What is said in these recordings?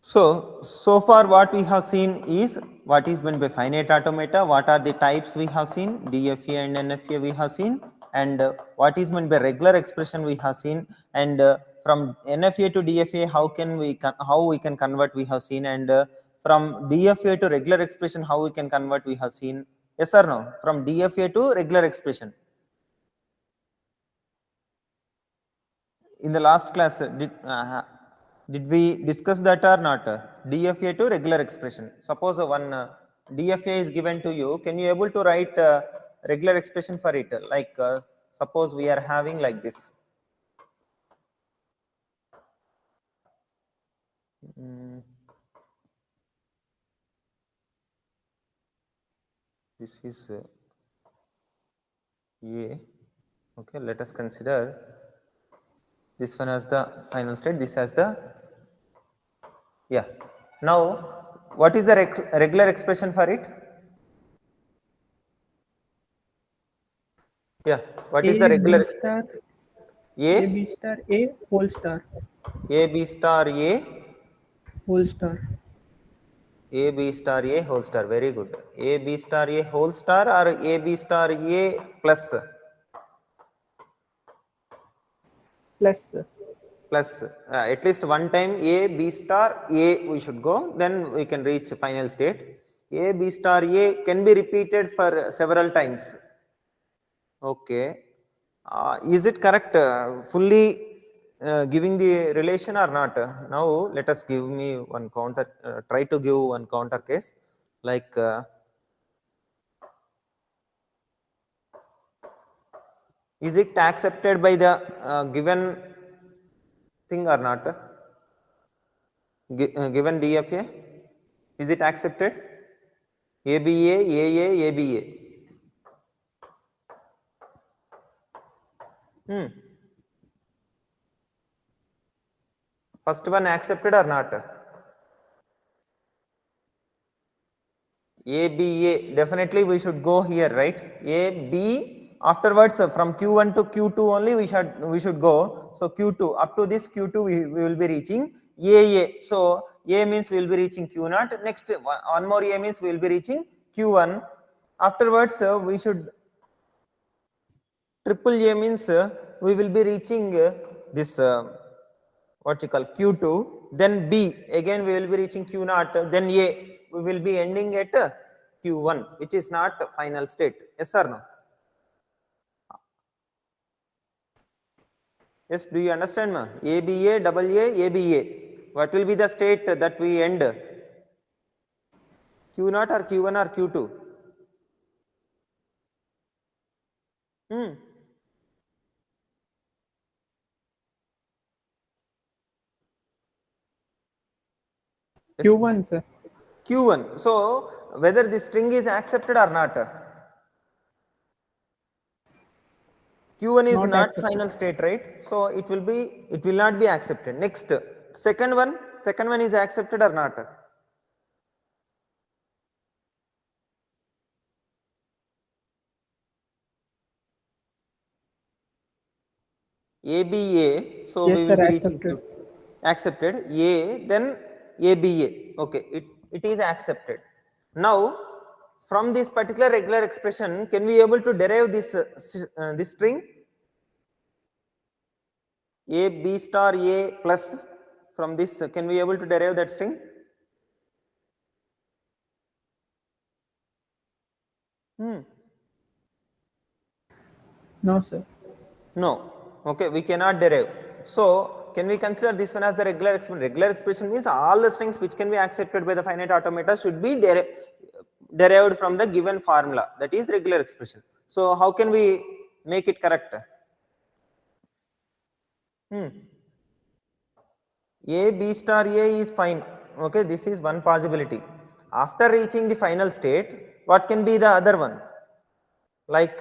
So far what we have seen is what is meant by finite automata, what are the types we have seen, DFA and NFA we have seen, and what is meant by regular expression we have seen, and from NFA to DFA how we can convert we have seen, and from DFA to regular expression how we can convert we have seen. Yes or no? From DFA to regular expression. In the last class, did we discuss that or not? DFA to regular expression. Suppose one DFA is given to you, can you able to write regular expression for it? Like suppose we are having like this. This is A. Okay, let us consider this one as the final state, this as the, yeah. Now, what is the regular expression for it? Yeah, what is the regular? A B star A whole star. A B star A Whole star. A B star A whole star. Very good. A B star A whole star or A B star A plus? Plus. Plus. At least one time A B star A we should go, then we can reach final state. A B star A can be repeated for several times. Okay. Is it correct? Fully giving the relation or not? Now let us give me one counter. Try to give one counter case like. Is it accepted by the given thing or not? Given DFA, is it accepted? ABA, AA, ABA. First one accepted or not? ABA, definitely we should go here, right? AB, afterwards from Q1 to Q2 only we should go. So Q2, up to this Q2 we will be reaching AA. So A means we will be reaching Q0. Next one more A means we will be reaching Q1. Afterwards we should, triple A means we will be reaching this what you call Q2. Then B, again we will be reaching Q0. Then A, we will be ending at Q1, which is not final state. Yes or no? Yes, do you understand, ma? ABA, double A, ABA. What will be the state that we end? Q0 or Q1 or Q2? Q1, sir. Q1. So whether this string is accepted or not? Q1 is not final state, right? So it will not be accepted. Next, second one is accepted or not? ABA, so yes, we will sir, be reaching accepted. A, then ABA. Okay, it is accepted. Now, from this particular regular expression, can we able to derive this this string? A B star A plus, from this can we able to derive that string? No, sir. No. Okay, we cannot derive. So can we consider this one as the regular expression? Regular expression means all the strings which can be accepted by the finite automata should be derived from the given formula, that is regular expression. So how can we make it correct? A B star A is fine. Okay, this is one possibility. After reaching the final state, what can be the other one? Like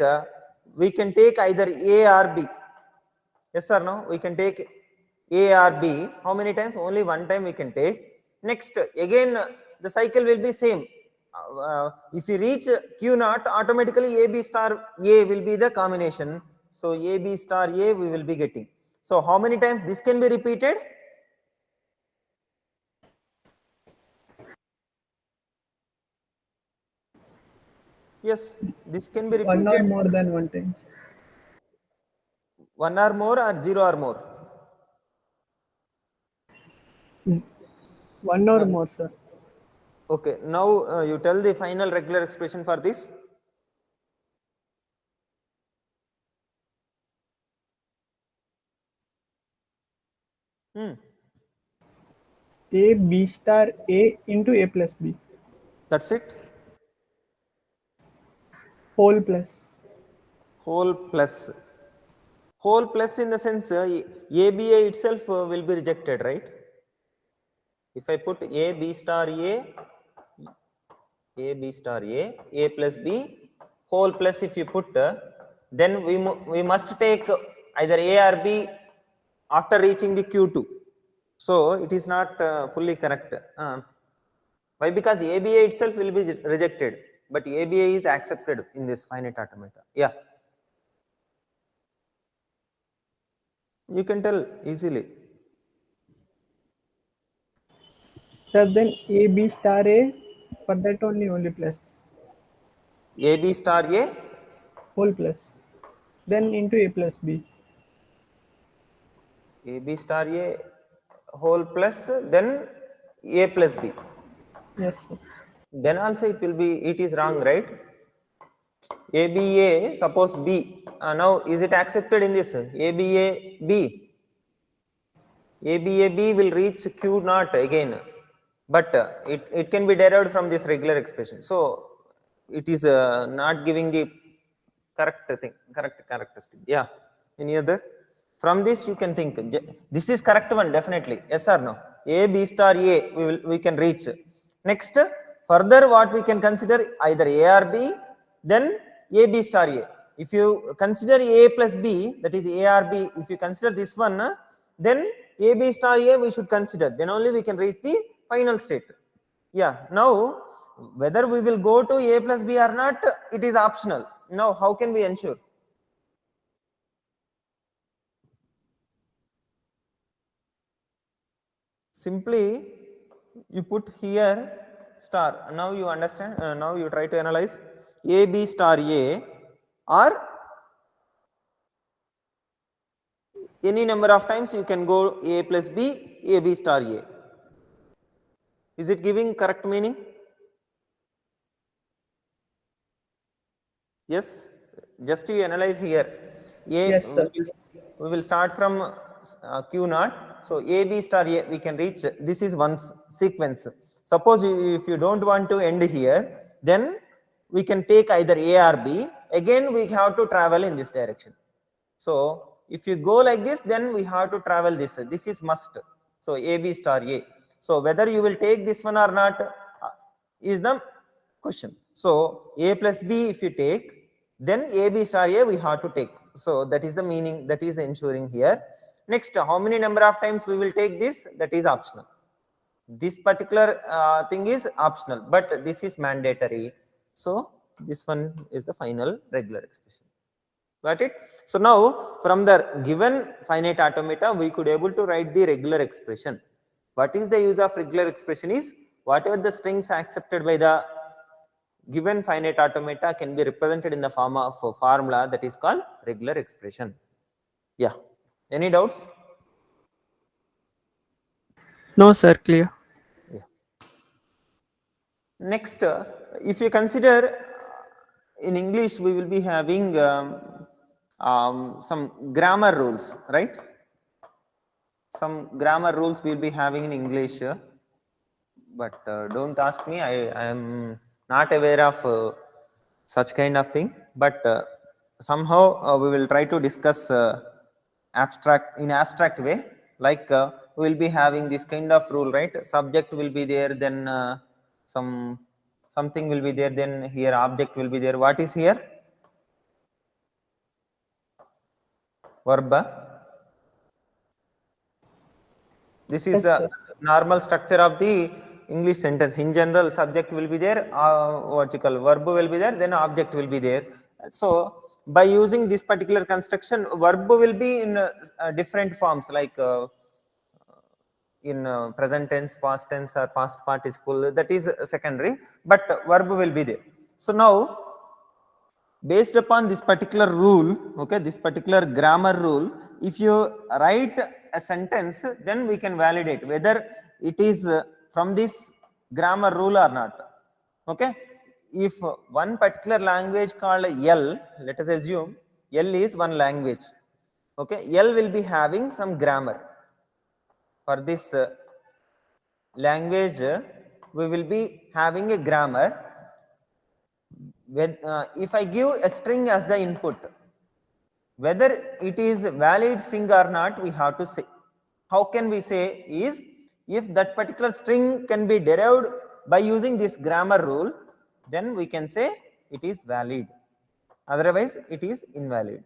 we can take either A or B. Yes or no? We can take A or B. How many times? Only one time we can take. Next, again the cycle will be same. If you reach Q0, automatically A B star A will be the combination. So A B star A we will be getting. So how many times this can be repeated? Yes, this can be One or repeated more than one times. one or more or zero or more. One or more, sir. Okay, now you tell the final regular expression for this. Hmm. A B star A into A plus B. That's it. Whole plus. Whole plus. Whole plus in the sense ABA itself will be rejected, right? If I put A B star A B star A plus B, whole plus if you put, then we must take either A or B after reaching the Q2. So it is not fully correct. Why? Because ABA itself will be rejected, but ABA is accepted in this finite automata. Yeah, you can tell easily. Sir, then A B star A, for that only plus. AB star A, Whole plus. Then into A plus B. AB star A whole plus, then A plus B. Yes, sir. Then also it will be, it is wrong, right? ABA, suppose B. Now is it accepted in this? ABA B. ABA B will reach Q naught again, but it can be derived from this regular expression. So it is not giving the correct thing, correct characteristic. Yeah. Any other? From this you can think this is correct one definitely. Yes or no? A B star A we can reach. Next, further what we can consider either A or B, then A B star A. If you consider A plus B, that is A or B, if you consider this one, then A B star A we should consider. Then only we can reach the final state. Yeah. Now whether we will go to A plus B or not, it is optional. Now how can we ensure? Simply you put here star. Now you understand. Now you try to analyze A B star A or any number of times you can go A plus B, A B star A. Is it giving correct meaning? Yes. Just you analyze here. Yes, sir. We will start from Q naught. So A B star A we can reach. This is one sequence. Suppose if you don't want to end here, then we can take either A or B. Again we have to travel in this direction. So if you go like this, then we have to travel this. This is must. So A B star A. So whether you will take this one or not is the question. So A plus B if you take, then A B star A we have to take. So that is the meaning, that is ensuring here. Next, how many number of times we will take this, that is optional. This particular thing is optional, but this is mandatory. So this one is the final regular expression. Got it? So now from the given finite automata, we could able to write the regular expression. What is the use of regular expression is whatever the strings accepted by the given finite automata can be represented in the form of a formula that is called regular expression. Yeah. Any doubts? No, sir, clear. Yeah. Next, if you consider in English, we will be having some grammar rules, right? Some grammar rules we'll be having in English, but don't ask me. I am not aware of such kind of thing. But somehow we will try to discuss abstract way. Like we will be having this kind of rule, right? Subject will be there, then something will be there, then here object will be there. What is here? Verb. This is Yes, the sir. normal structure of the English sentence. In general, subject will be there, what you call verb will be there, then object will be there. So by using this particular construction, verb will be in different forms, like in present tense, past tense, or past participle. That is secondary, but verb will be there. So now based upon this particular rule, okay, this particular grammar rule, if you write a sentence, then we can validate whether it is from this grammar rule or not. Okay, if one particular language called L, let us assume L is one language. Okay, L will be having some grammar. For this language, we will be having a grammar. When if I give a string as the input, whether it is valid string or not, we have to say. How can we say is, if that particular string can be derived by using this grammar rule, then we can say it is valid. Otherwise, it is invalid.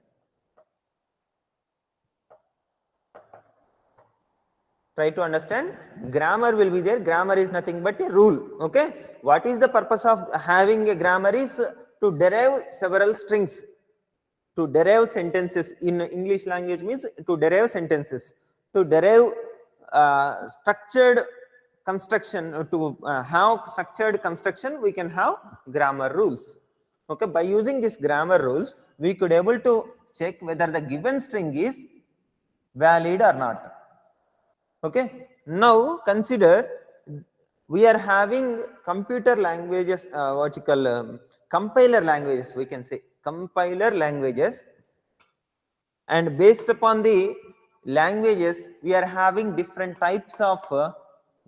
Try to understand. Grammar will be there. Grammar is nothing but a rule. Okay. What is the purpose of having a grammar is to derive several strings, to derive sentences. In English language means to derive sentences, to derive structured construction, to have structured construction, we can have grammar rules. Okay, by using these grammar rules, we could able to check whether the given string is valid or not. Okay, now consider we are having computer languages, what you call compiler languages, we can say compiler languages, and based upon the languages we are having different types of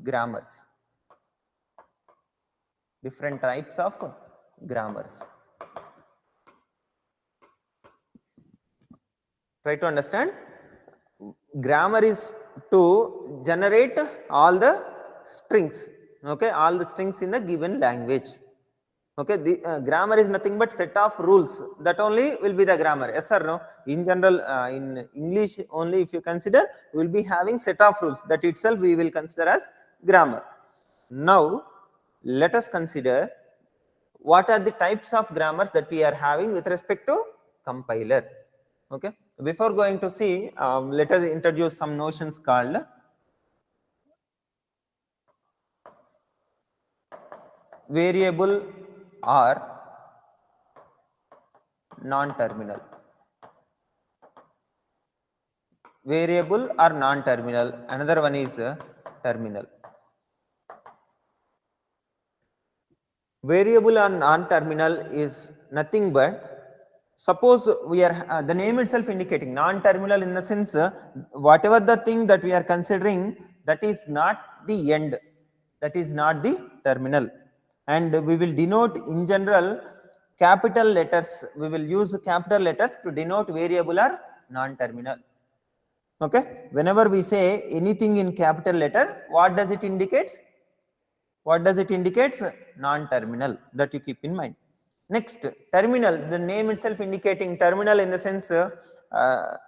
grammars, different types of grammars. Try to understand. Grammar is to generate all the strings, okay, all the strings in the given language. Okay, the grammar is nothing but set of rules, that only will be the grammar. Yes or no? In general, in English only, if you consider, we will be having set of rules, that itself we will consider as grammar. Now let us consider what are the types of grammars that we are having with respect to compiler. Okay, before going to see, let us introduce some notions called variable or non-terminal. Variable or non-terminal, another one is terminal. Variable or non-terminal is nothing but, suppose we are the name itself indicating non-terminal, in the sense whatever the thing that we are considering, that is not the end, that is not the terminal, and we will denote in general capital letters, we will use capital letters to denote variable or non-terminal. Okay, whenever we say anything in capital letter, what does it indicates? What does it indicates? Non-terminal, that you keep in mind. Next, terminal, the name itself indicating terminal, in the sense that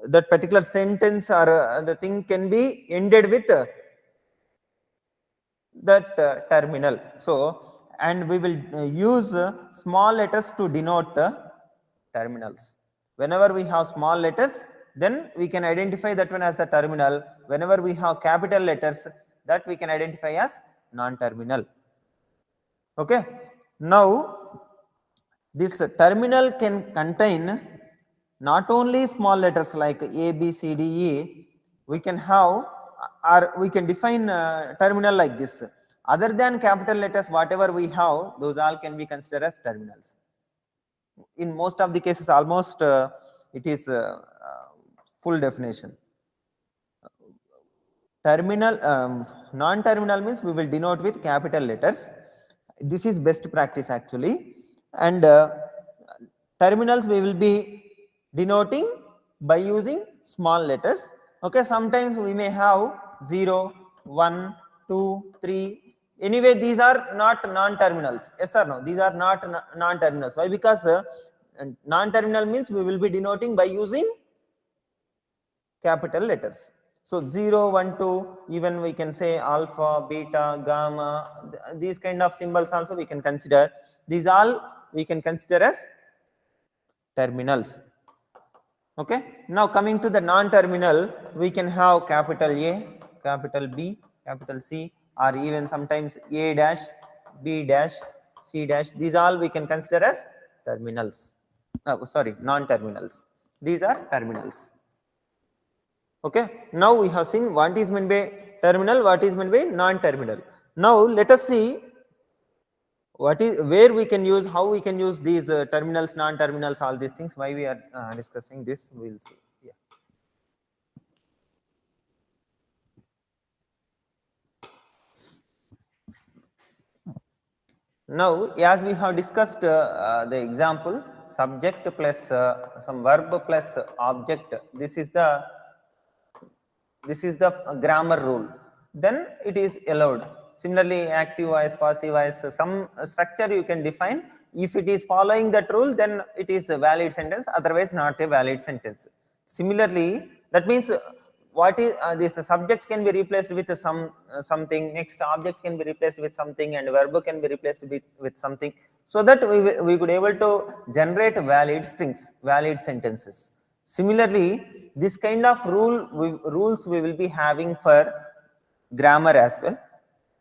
particular sentence or the thing can be ended with that terminal. So, and we will use small letters to denote terminals. Whenever we have small letters, then we can identify that one as the terminal. Whenever we have capital letters, that we can identify as non-terminal. Okay. Now, this terminal can contain not only small letters like A, B, C, D, E, we can have, or we can define terminal like this. Other than capital letters, whatever we have, those all can be considered as terminals. In most of the cases, almost it is full definition. Terminal, non-terminal means we will denote with capital letters. This is best practice actually, and terminals we will be denoting by using small letters. Okay, sometimes we may have 0, 1, 2, 3. Anyway, these are not non-terminals. Yes or no? These are not non-terminals. Why? Because non-terminal means we will be denoting by using capital letters. So 0, 1, 2, even we can say alpha, beta, gamma, these kind of symbols also we can consider. These all we can consider as terminals. Okay. Now coming to the non-terminal, we can have capital A, capital B, capital C, or even sometimes A dash, B dash, C dash. These all we can consider as terminals. Sorry, non-terminals. These are terminals. Okay. Now we have seen what is meant by terminal, what is meant by non-terminal. Now let us see what is where we can use, how we can use these terminals, non-terminals, all these things. Why we are discussing this, we will see. Yeah. Now, as we have discussed the example, subject plus some verb plus object, this is the grammar rule, then it is allowed. Similarly, active voice, passive voice, some structure you can define. If it is following that rule, then it is a valid sentence, otherwise not a valid sentence. Similarly, that means what is this subject can be replaced with something, next object can be replaced with something, and verb can be replaced with something, so that we could able to generate valid strings, valid sentences. Similarly, this kind of rules we will be having for grammar as well.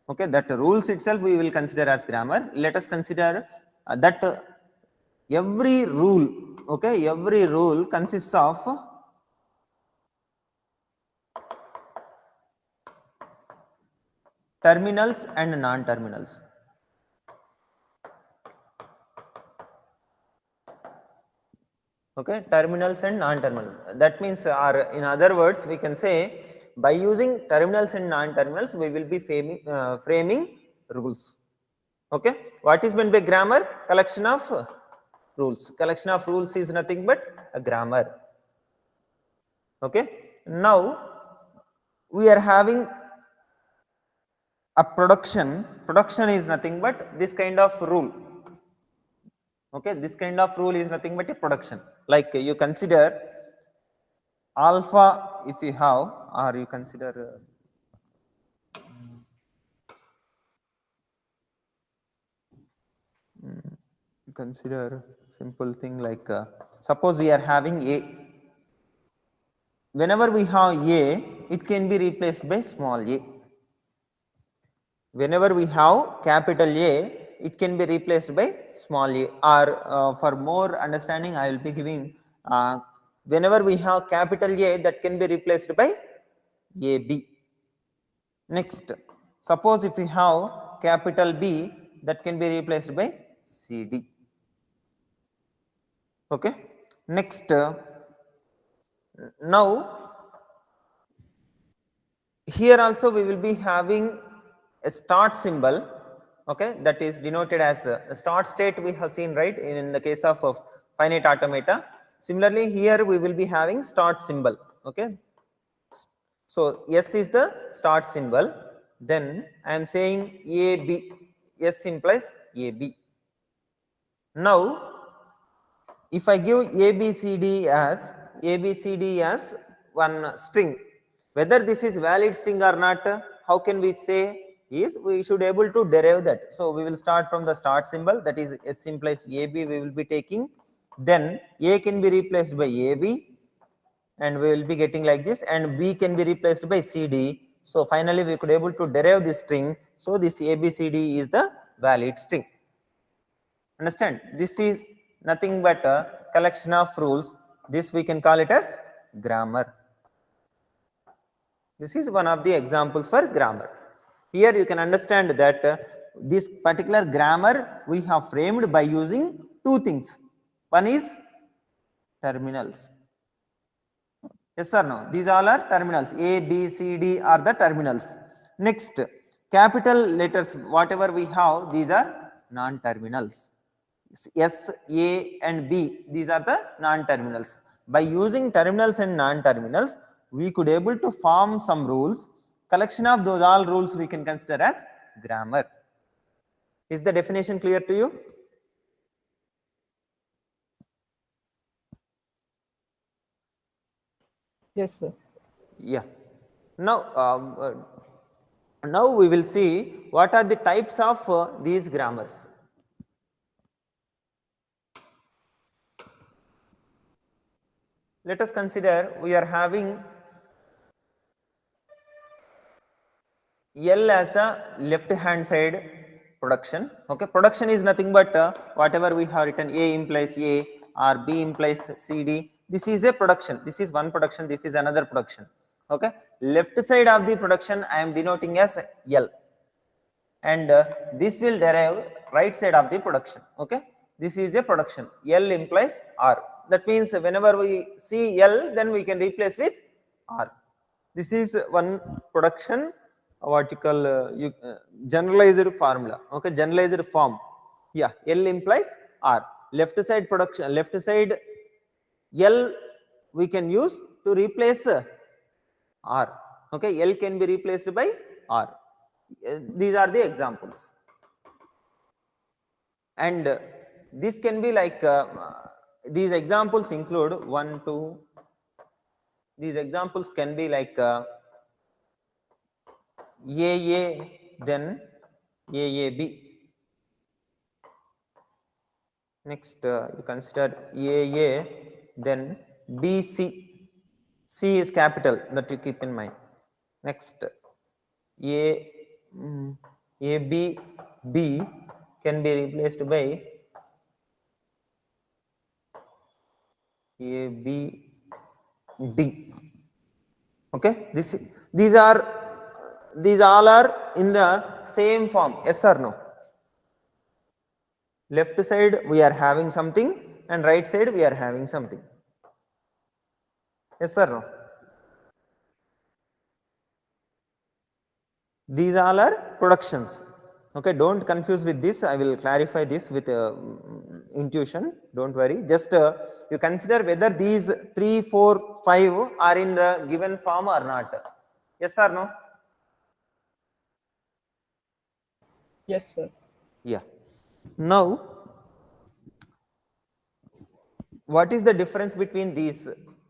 Okay, that rules itself we will consider as grammar. Let us consider that every rule, okay, every rule consists of terminals and non-terminals. Okay, terminals and non-terminals. That means, or in other words, we can say by using terminals and non-terminals, we will be framing rules. Okay, what is meant by grammar? Collection of rules. Collection of rules is nothing but a grammar. Okay, now we are having a production. Production is nothing but this kind of rule. Okay, this kind of rule is nothing but a production. Like you consider alpha if you have, or you consider simple thing like suppose we are having a. Whenever we have a, it can be replaced by small a. Whenever we have capital A, it can be replaced by small a. Or for more understanding, I will be giving whenever we have capital A, that can be replaced by AB. Next, suppose if we have capital B, that can be replaced by CD. Okay. Next, now here also we will be having a start symbol, okay, that is denoted as a start state we have seen, right, in the case of finite automata. Similarly, here we will be having start symbol. Okay, so S is the start symbol, then I am saying AB, S implies AB. Now, if I give ABCD as one string, whether this is valid string or not, how can we say? Is we should able to derive that. So we will start from the start symbol, that is S implies AB we will be taking, then A can be replaced by AB and we will be getting like this, and B can be replaced by CD. So finally we could able to derive this string. So this ABCD is the valid string. Understand? This is nothing but a collection of rules. This we can call it as grammar. This is one of the examples for grammar. Here you can understand that this particular grammar we have framed by using two things. One is terminals. Yes or no? These all are terminals. A, B, C, D are the terminals. Next, capital letters, whatever we have, these are non-terminals. S, A and B, these are the non-terminals. By using terminals and non-terminals, we could able to form some rules. Collection of those all rules we can consider as grammar. Is the definition clear to you? Yes, sir. Yeah. Now we will see what are the types of these grammars. Let us consider we are having L as the left hand side production. Okay, production is nothing but whatever we have written, A implies A or B implies CD. This is a production. This is one production. This is another production. Okay, left side of the production I am denoting as L, and this will derive right side of the production. Okay, this is a production. L implies R. That means whenever we see L, then we can replace with R. This is one production, what you call generalized formula. Okay, generalized form. Yeah, L implies R. Left side production, left side L we can use to replace R. Okay, L can be replaced by R. These are the examples, and this can be like these examples include 1, 2. These examples can be like AA, then AAB. Next, you consider AA, then BC. C is capital, that you keep in mind. Next, AB, B can be replaced by AB, D. Okay, these all are in the same form. Yes or no? Left side we are having something and right side we are having something. Yes or no? These all are productions. Okay, don't confuse with this. I will clarify this with intuition. Don't worry. Just you consider whether these 3, 4, 5 are in the given form or not. Yes or no? Yes, sir. Yeah. Now, what is the difference between these?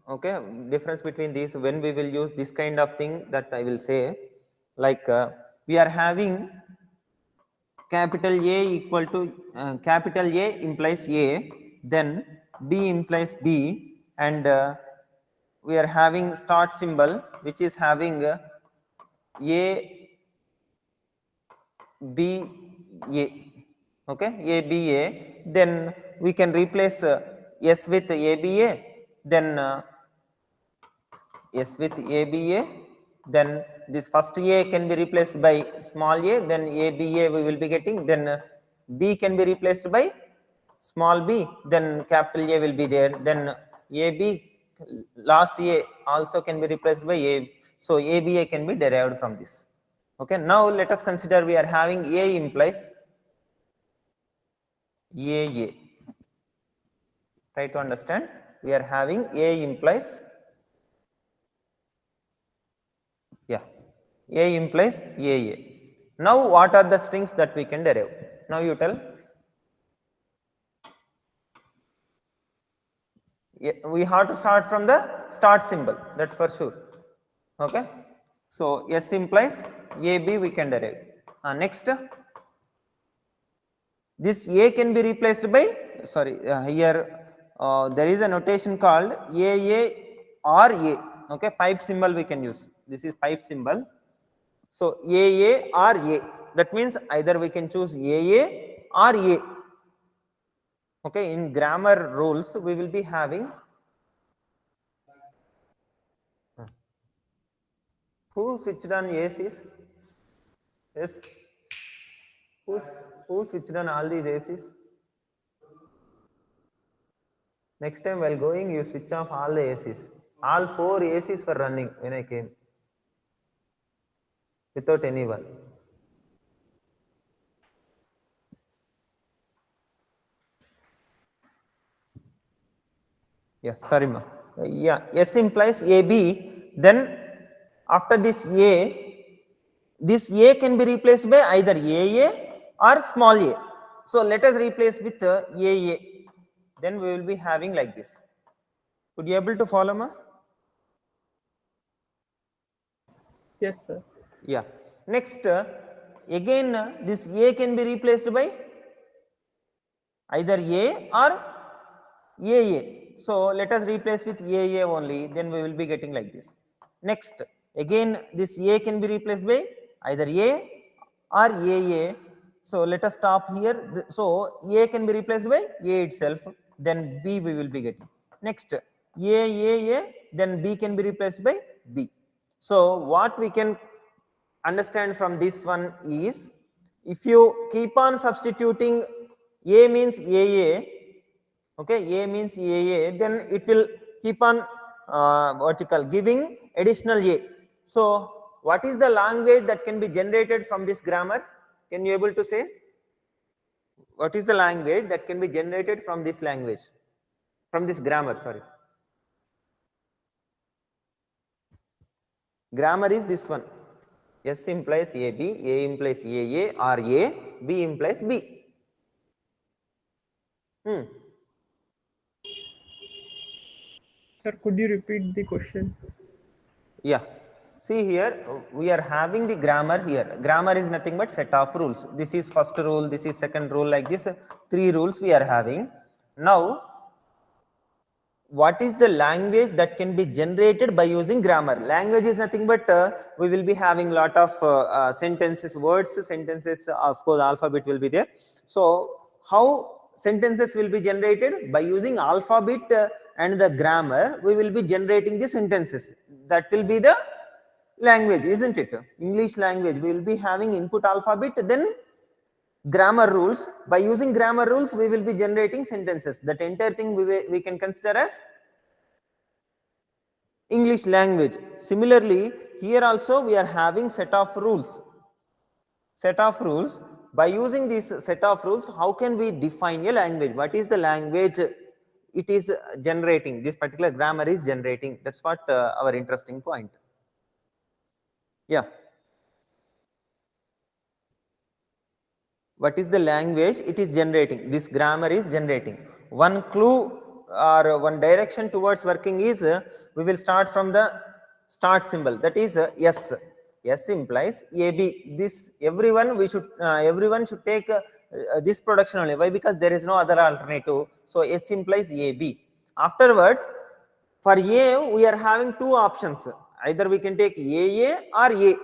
Okay, difference between these when we will use this kind of thing, that I will say, like we are having capital A equal to capital A implies A, then B implies B, and we are having start symbol which is having A B A. Okay, A B A, then we can replace S with A B A, then S with A B A, then this first A can be replaced by small a, then A B A we will be getting, then B can be replaced by small b, then capital A will be there, then A B last A also can be replaced by A, so A B A can be derived from this. Okay, now let us consider we are having A implies AA. Try to understand, we are having A implies, yeah, A implies AA. Now what are the strings that we can derive? Now you tell. We have to start from the start symbol, that's for sure. Okay, so S implies AB we can derive. Next, this A can be replaced by, sorry, here there is a notation called AA or A. Okay, pipe symbol we can use. This is pipe symbol. So AA or A. That means either we can choose AA or A. Okay, in grammar rules we will be having. Who switched on ACs? Yes. Who switched on all these ACs? Next time while going, you switch off all the ACs. All 4 ACs were running when I came, without anyone. Yeah, sorry ma. Yeah, S implies AB. Then after this A can be replaced by either AA or small a. So let us replace with AA. Then we will be having like this. Could you able to follow ma? Yes, sir. Yeah. Next, again this A can be replaced by either A or AA. So let us replace with AA only, then we will be getting like this. Next, again this A can be replaced by either A or AA. So let us stop here. So A can be replaced by A itself, then B we will be getting. Next A, then B can be replaced by B. So what we can understand from this one is, if you keep on substituting A means AA, okay, A means AA, then it will keep on vertical giving additional A. So what is the language that can be generated from this grammar? Can you able to say what is the language that can be generated from this language, from this grammar? Sorry, grammar is this one. S implies AB, A implies AA, or A, B implies B. Sir, could you repeat the question? Yeah, see here we are having the grammar here. Grammar is nothing but set of rules. This is first rule, this is second rule, like this 3 rules we are having. Now what is the language that can be generated by using grammar? Language is nothing but we will be having lot of sentences, words, sentences, of course alphabet will be there. So how sentences will be generated? By using alphabet and the grammar, we will be generating the sentences. That will be the language, isn't it? English language, we will be having input alphabet, then grammar rules. By using grammar rules, we will be generating sentences. That entire thing we can consider as English language. Similarly, here also we are having set of rules. Set of rules. By using this set of rules, how can we define a language? What is the language it is generating? This particular grammar is generating. That's what our interesting point. Yeah. What is the language it is generating? This grammar is generating. One clue or one direction towards working is we will start from the start symbol, that is S. S implies AB. This everyone should take this production only. Why? Because there is no other alternative. So S implies AB. Afterwards, for A we are having two options. Either we can take AA or A.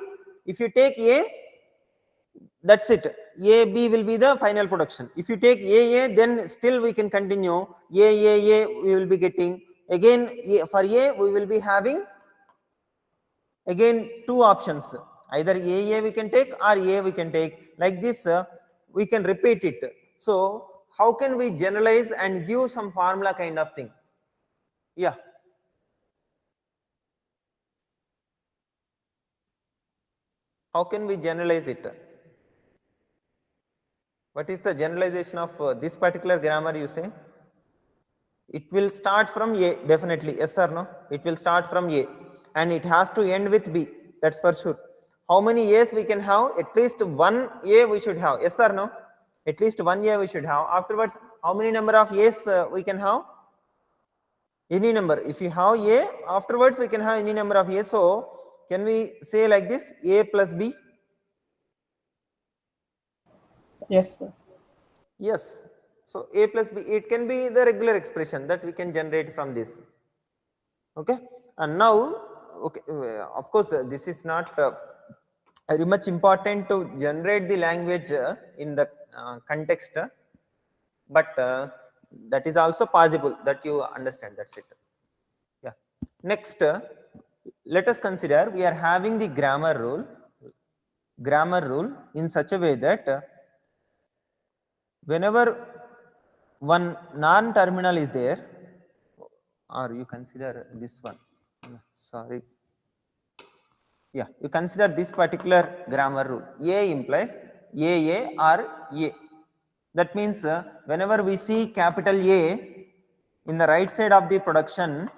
If you take A, that's it. A, B will be the final production. If you take A, then still we can continue. A, we will be getting. Again, for A, we will be having again two options. Either A we can take or A we can take. Like this, we can repeat it. So, how can we generalize and give some formula kind of thing? Yeah. How can we generalize it? What is the generalization of this particular grammar, you say? It will start from A, definitely, yes or no? It will start from A and it has to end with B, that's for sure. How many A's we can have? At least one A we should have, yes or no? At least one A we should have. Afterwards, how many number of A's we can have? Any number. If you have A, afterwards we can have any number of A. So, can we say like this, A plus B? Yes, sir. Yes. So A plus B, it can be the regular expression that we can generate from this. Okay. And now, okay, of course, this is not very much important to generate the language in the context, but that is also possible that you understand. That's it. Yeah. Next, let us consider we are having the grammar rule in such a way that whenever one non-terminal is there, or you consider this one, sorry, yeah, you consider this particular grammar rule. A implies AA or A. That means whenever we see capital A in the right side of the production,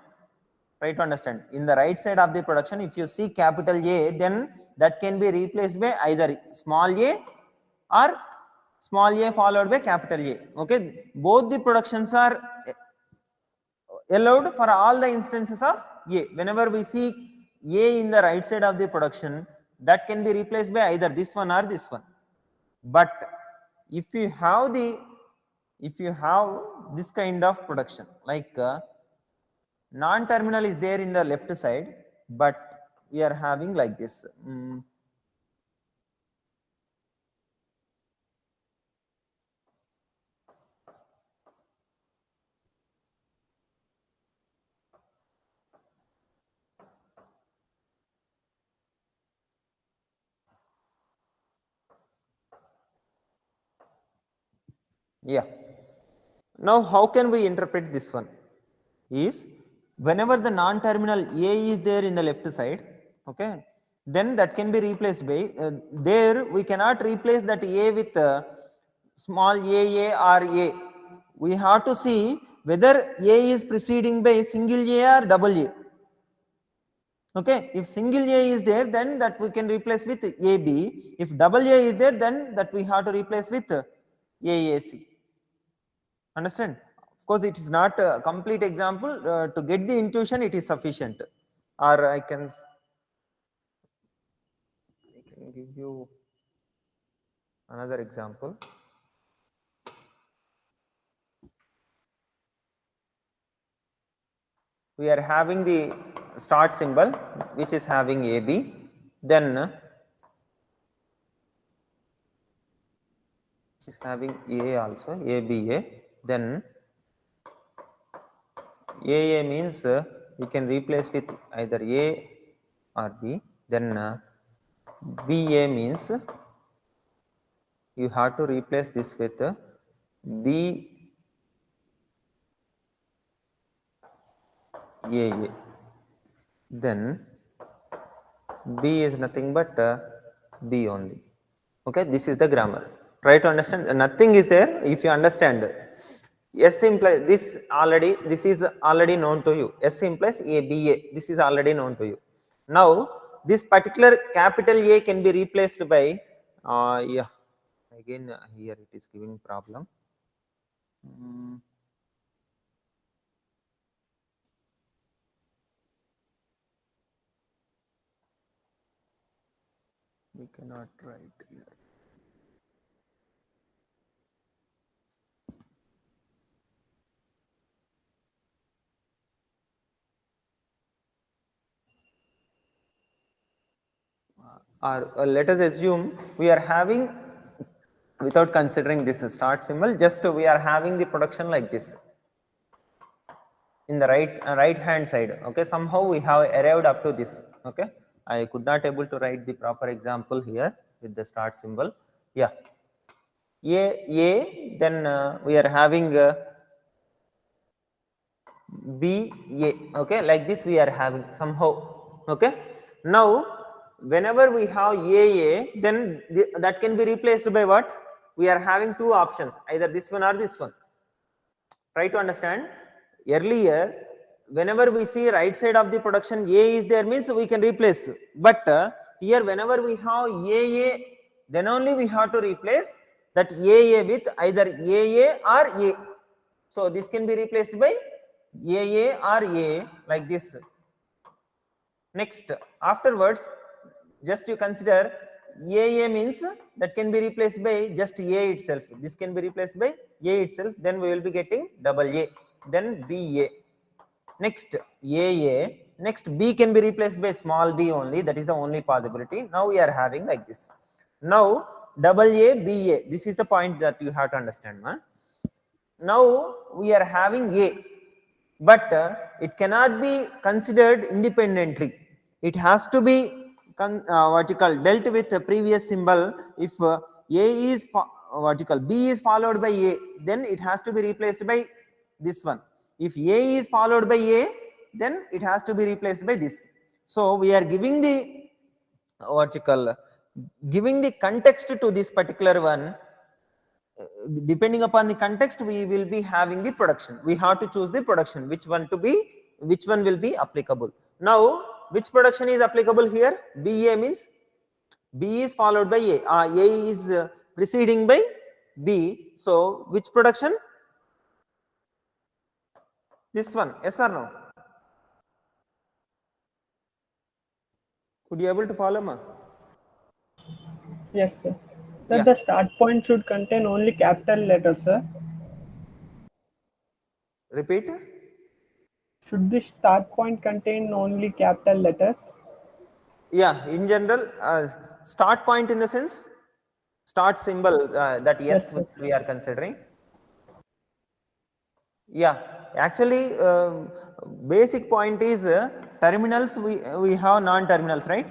try to understand, in the right side of the production, if you see capital A, then that can be replaced by either small a or small a followed by capital A. Okay, both the productions are allowed for all the instances of A. Whenever we see A in the right side of the production, that can be replaced by either this one or this one. But if you have this kind of production, like non-terminal is there in the left side, but we are having like this. Yeah. Now how can we interpret this one? Is whenever the non-terminal A is there in the left side, okay, then that can be replaced by, there we cannot replace that A with small a or A. We have to see whether A is preceding by single A or double A. Okay, if single A is there, then that we can replace with AB. If double A is there, then that we have to replace with AAC. Understand? Of course, it is not a complete example. To get the intuition, it is sufficient. Or I can give you another example. We are having the start symbol, which is having AB. Then is having A also, ABA. Then AA means you can replace with either A or B. Then BA means you have to replace this with BAA. Then B is nothing but B only. Okay, this is the grammar. Try to understand. Nothing is there if you understand. S implies this is already known to you. S implies ABA. This is already known to you. Now, this particular capital A can be replaced by, yeah, again here it is giving problem. We cannot write here. Or let us assume we are having, without considering this start symbol, just we are having the production like this in the right hand side. Okay, somehow we have arrived up to this. Okay, I could not able to write the proper example here with the start symbol. Yeah, A, then we are having B, A. Okay, like this we are having somehow. Okay, now whenever we have A, then that can be replaced by what? We are having two options, either this one or this one. Try to understand. Earlier, whenever we see right side of the production A is there, means we can replace. But here whenever we have AA, then only we have to replace that AA with either AA or A. So this can be replaced by AA or A, like this. Next, afterwards, just you consider AA means that can be replaced by just A itself. This can be replaced by A itself. Then we will be getting double A. Then BA. Next AA. Next B can be replaced by small b only. That is the only possibility. Now we are having like this. Now double A, BA. This is the point that you have to understand. Huh? Now we are having A, but it cannot be considered independently. It has to be what you call dealt with the previous symbol. If A is what you call B is followed by A, then it has to be replaced by this one. If A is followed by A, then it has to be replaced by this. So we are giving the what you call giving the context to this particular one. Depending upon the context, we will be having the production. We have to choose the production, which one will be applicable. Now, which production is applicable here? BA means B is followed by A. A is preceding by B. So, which production? This one, yes or no? Could you able to follow me? Yes, sir. That Yeah. the start point should contain only capital letters, sir. Repeat. Should the start point contain only capital letters? Yeah, in general, start point in the sense, start symbol that yes, Yes, we are considering. Yeah, actually, basic point is terminals. We have non-terminals, right?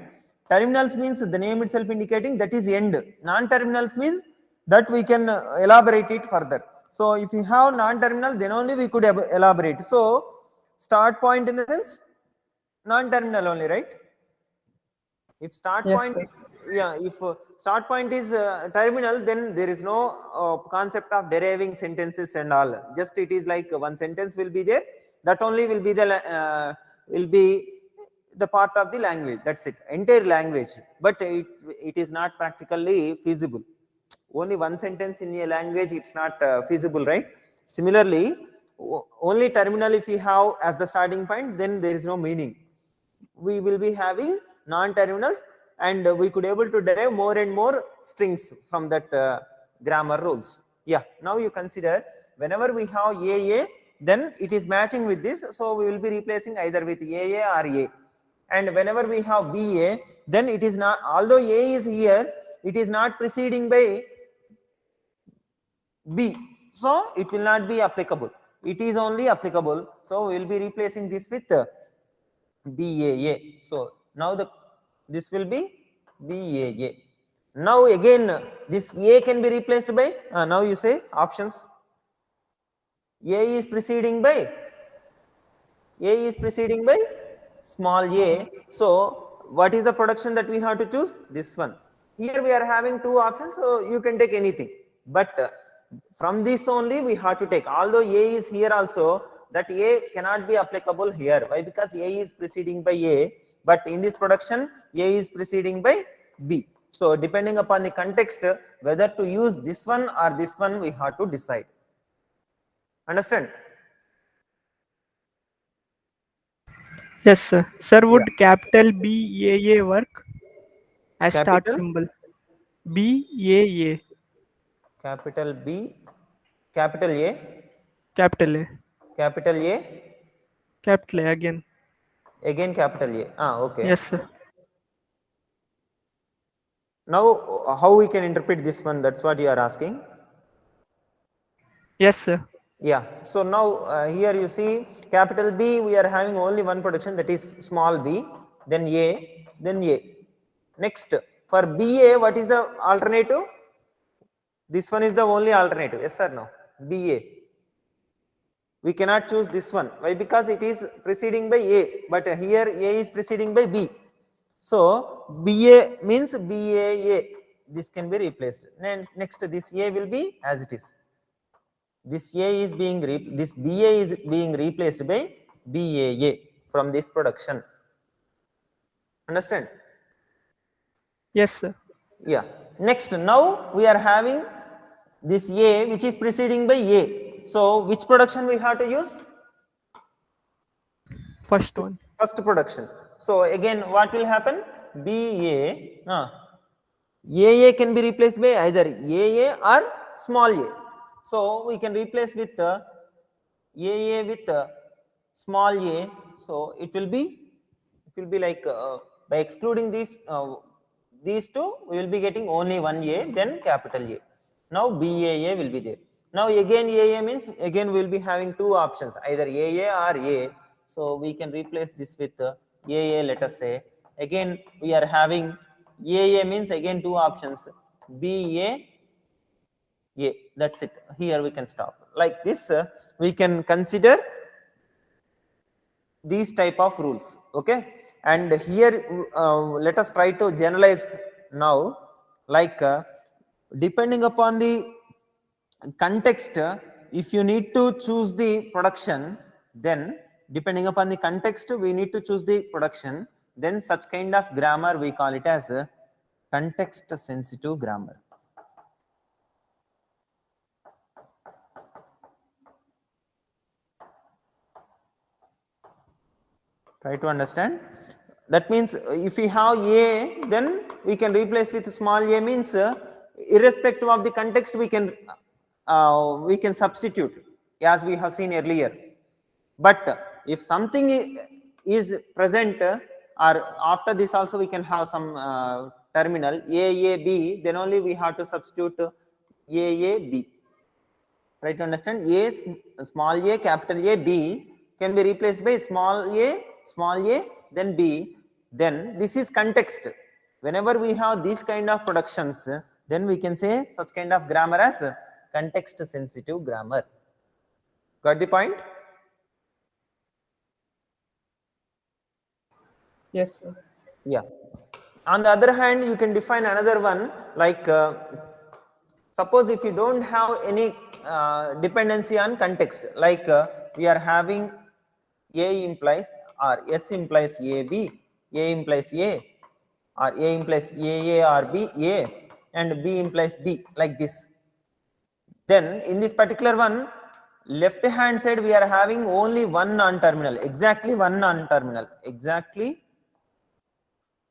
Terminals means the name itself indicating that is end. Non-terminals means that we can elaborate it further. So if you have non-terminal, then only we could elaborate. So start point in the sense non-terminal only, right? If start Yes, point, sir. yeah, if start point is terminal, then there is no concept of deriving sentences and all. Just it is like one sentence will be there. That only will be the part of the language. That's it, entire language. But it is not practically feasible. Only one sentence in a language, it's not feasible, right? Similarly, only terminal if you have as the starting point, then there is no meaning. We will be having non-terminals, and we could able to derive more and more strings from that grammar rules. Yeah, now you consider whenever we have AA, then it is matching with this, so we will be replacing either with AA or A. And whenever we have BA, then it is not, although A is here, it is not preceding by B, so it will not be applicable. It is only applicable, so we will be replacing this with BAA. So now this will be BAA. Now again this A can be replaced by now you say options. A is preceding by small a. So what is the production that we have to choose? This one. Here we are having two options, so you can take anything. But from this only we have to take. Although A is here also, that A cannot be applicable here. Why? Because A is preceding by A, but in this production A is preceding by B. So depending upon the context, whether to use this one or this one, we have to decide. Understand? Yes, sir. Sir, Yeah. would capital BAA work as start Capital symbol? BAA, capital B, capital A, capital A, capital A, capital A again. again capital A. Ah, okay. Yes, sir. Now, how we can interpret this one? That's what you are asking. Yes, sir. Yeah. So now here you see capital B, we are having only one production, that is small b, then A, then A. Next, for BA, what is the alternative? This one is the only alternative. Yes or no? BA. We cannot choose this one. Why? Because it is preceding by A, but here A is preceding by B. So BA means BAA. This can be replaced. Then next, this A will be as it is. This A is being this BA is being replaced by BAA from this production. Understand? Yes, sir. Yeah. Next, now we are having this A which is preceding by A. So which production we have to use? First one. First production. So again, what will happen? BA. AA can be replaced by either AA or small a. So we can replace with AA with small a. So it will be like by excluding these two, we will be getting only one A, then capital A. Now BAA will be there. Now again AA means again we will be having two options, either AA or A. So we can replace this with AA, let us say. Again we are having AA means again two options, BA, A. That's it. Here we can stop. Like this, we can consider these type of rules. Okay. And here let us try to generalize now, like depending upon the context, if you need to choose the production, then depending upon the context we need to choose the production, then such kind of grammar we call it as context sensitive grammar. Try to understand. That means if we have A, then we can replace with small a, means irrespective of the context we can substitute as we have seen earlier. But if something is present or after this also we can have some terminal A, B, then only we have to substitute A, B. Try to understand. Small a, capital A, B can be replaced by small a, then B. Then this is context. Whenever we have these kind of productions, then we can say such kind of grammar as context sensitive grammar. Got the point? Yes, sir. Yeah. On the other hand, you can define another one like suppose if you don't have any dependency on context, like we are having A implies or S implies AB, A implies A, or A implies AA or B, A, and B implies B, like this. Then in this particular one, left hand side we are having only one non-terminal, exactly one non-terminal, exactly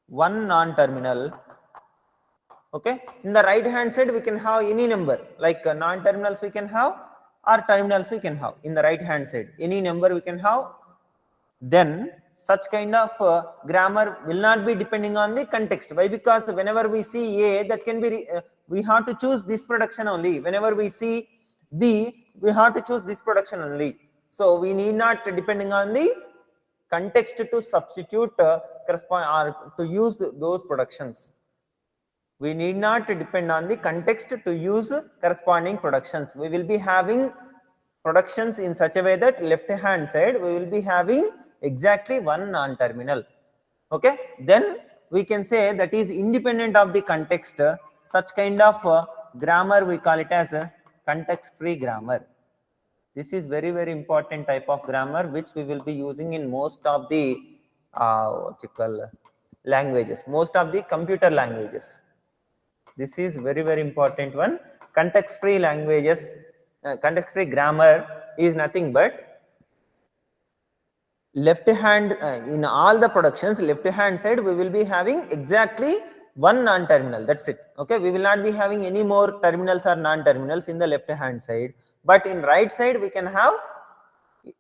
one non-terminal. Okay, in the right hand side we can have any number, like non-terminals we can have or terminals we can have. In the right hand side any number we can have. Then such kind of grammar will not be depending on the context. Why? Because whenever we see A, that can be we have to choose this production only. Whenever we see B, we have to choose this production only. So we need not depending on the context to substitute correspond or to use those productions. We need not depend on the context to use corresponding productions. We will be having productions in such a way that left hand side we will be having exactly one non-terminal. Okay, then we can say that is independent of the context. Such kind of grammar we call it as a context free grammar. This is very important type of grammar which we will be using in most of the what you call languages, most of the computer languages. This is very important one. Context free languages, context free grammar is nothing but left hand in all the productions, left hand side we will be having exactly one non-terminal, that's it. Okay, we will not be having any more terminals or non-terminals in the left hand side, but in right side we can have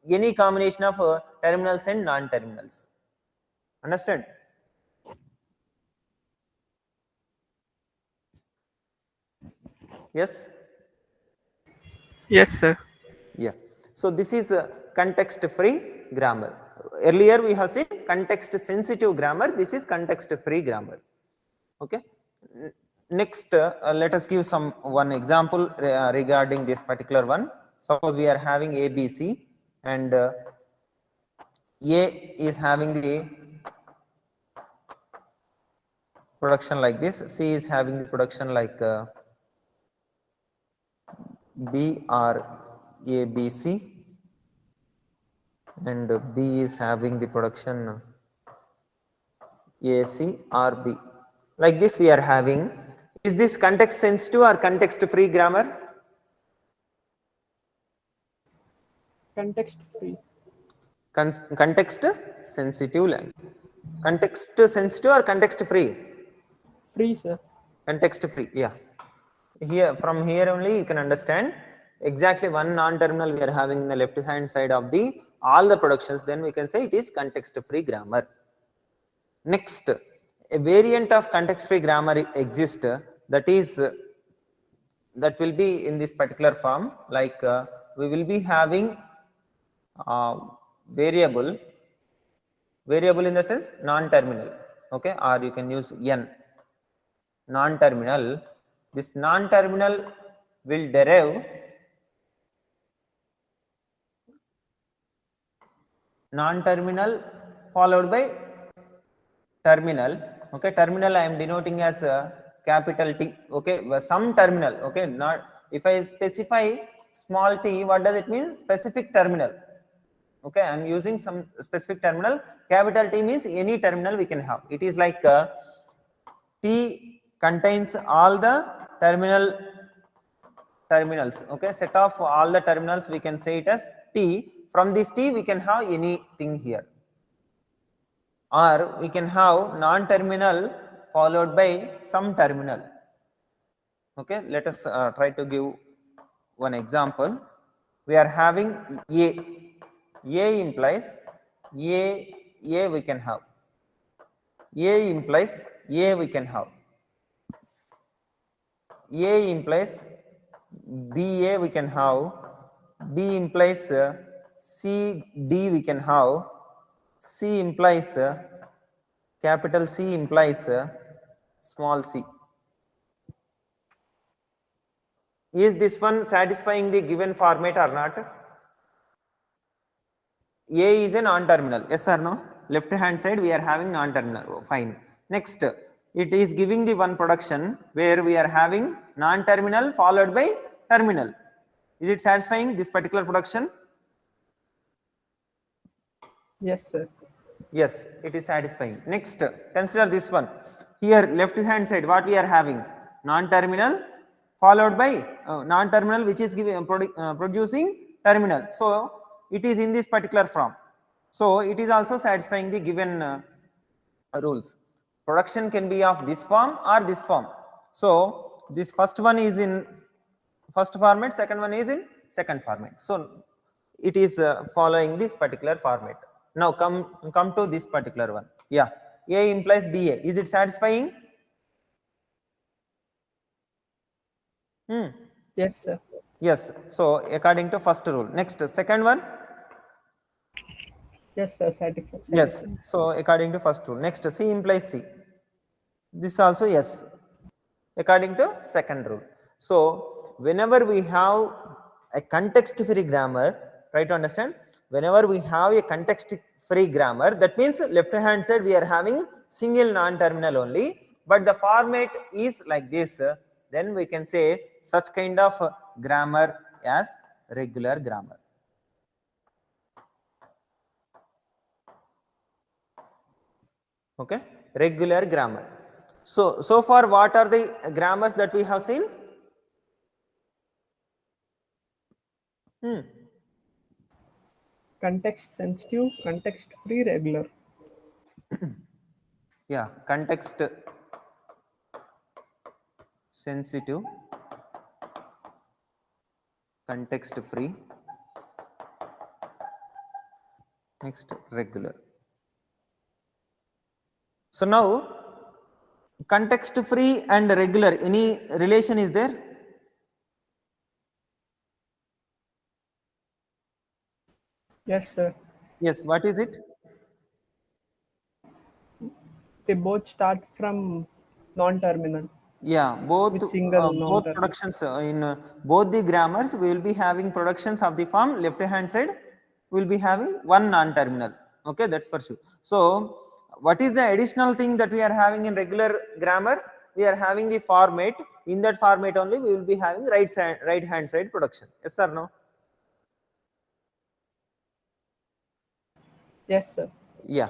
any combination of terminals and non-terminals. Understand? Yes. Yes, sir. Yeah. So this is context free grammar. Earlier we have seen context sensitive grammar. This is context free grammar. Okay. Next, let us give some one example regarding this particular one. Suppose we are having ABC and A is having the production like this, C is having the production like B or ABC, and B is having the production AC or B. Like this we are having. Is this context sensitive or context free grammar? Context free. Context sensitive language. Context sensitive or context free? Free, sir. Context free, yeah. Here, from here only you can understand exactly one non-terminal we are having in the left hand side of the all the productions, then we can say it is context free grammar. Next, a variant of context free grammar exists, that is that will be in this particular form, like we will be having uh, variable in the sense non-terminal, okay, or you can use n non-terminal. This non-terminal will derive non-terminal followed by terminal. Okay, terminal I am denoting as capital T. Okay, some terminal. Okay, not if I specify small t, what does it mean? Specific terminal. Okay, I am using some specific terminal. Capital T means any terminal we can have. It is like T contains all the terminals. Okay, set of all the terminals we can say it as T. From this T we can have anything here, or we can have non-terminal followed by some terminal. Okay, let us try to give one example. We are having A implies A we can have. A implies A we can have. A implies BA we can have. B implies CD we can have. C implies capital C implies small c. Is this one satisfying the given format or not? A is a non-terminal, yes or no? Left hand side we are having non-terminal, oh, fine. Next, it is giving the one production where we are having non-terminal followed by terminal. Is it satisfying this particular production? Yes, sir. Yes, it is satisfying. Next, consider this one. Here left hand side what we are having? Non-terminal followed by non-terminal which is giving producing terminal. So it is in this particular form. So it is also satisfying the given rules. Production can be of this form or this form. So this first one is in first format, second one is in second format. So it is following this particular format. Now come to this particular one. Yeah, A implies BA. Is it satisfying? Yes, sir. Yes. So according to first rule. Next, second one. Yes, sir. Satisfied. Yes. So according to first rule. Next, C implies C. This also yes. According to second rule. So whenever we have a context free grammar, try to understand, whenever we have a context free grammar, that means left hand side we are having single non-terminal only, but the format is like this, then we can say such kind of grammar as regular grammar. Okay, regular grammar. So far what are the grammars that we have seen? Context sensitive, context free, regular. Yeah, context sensitive, context free, next regular. So now context free and regular, any relation is there? Yes, sir. Yes, what is it? They both start from non-terminal. Yeah, With single both non-terminal. productions in both the grammars we will be having productions of the form left hand side we will be having one non-terminal. Okay, that's for sure. So what is the additional thing that we are having in regular grammar? We are having the format. In that format only we will be having right hand side production. Yes or no? Yes, sir. Yeah.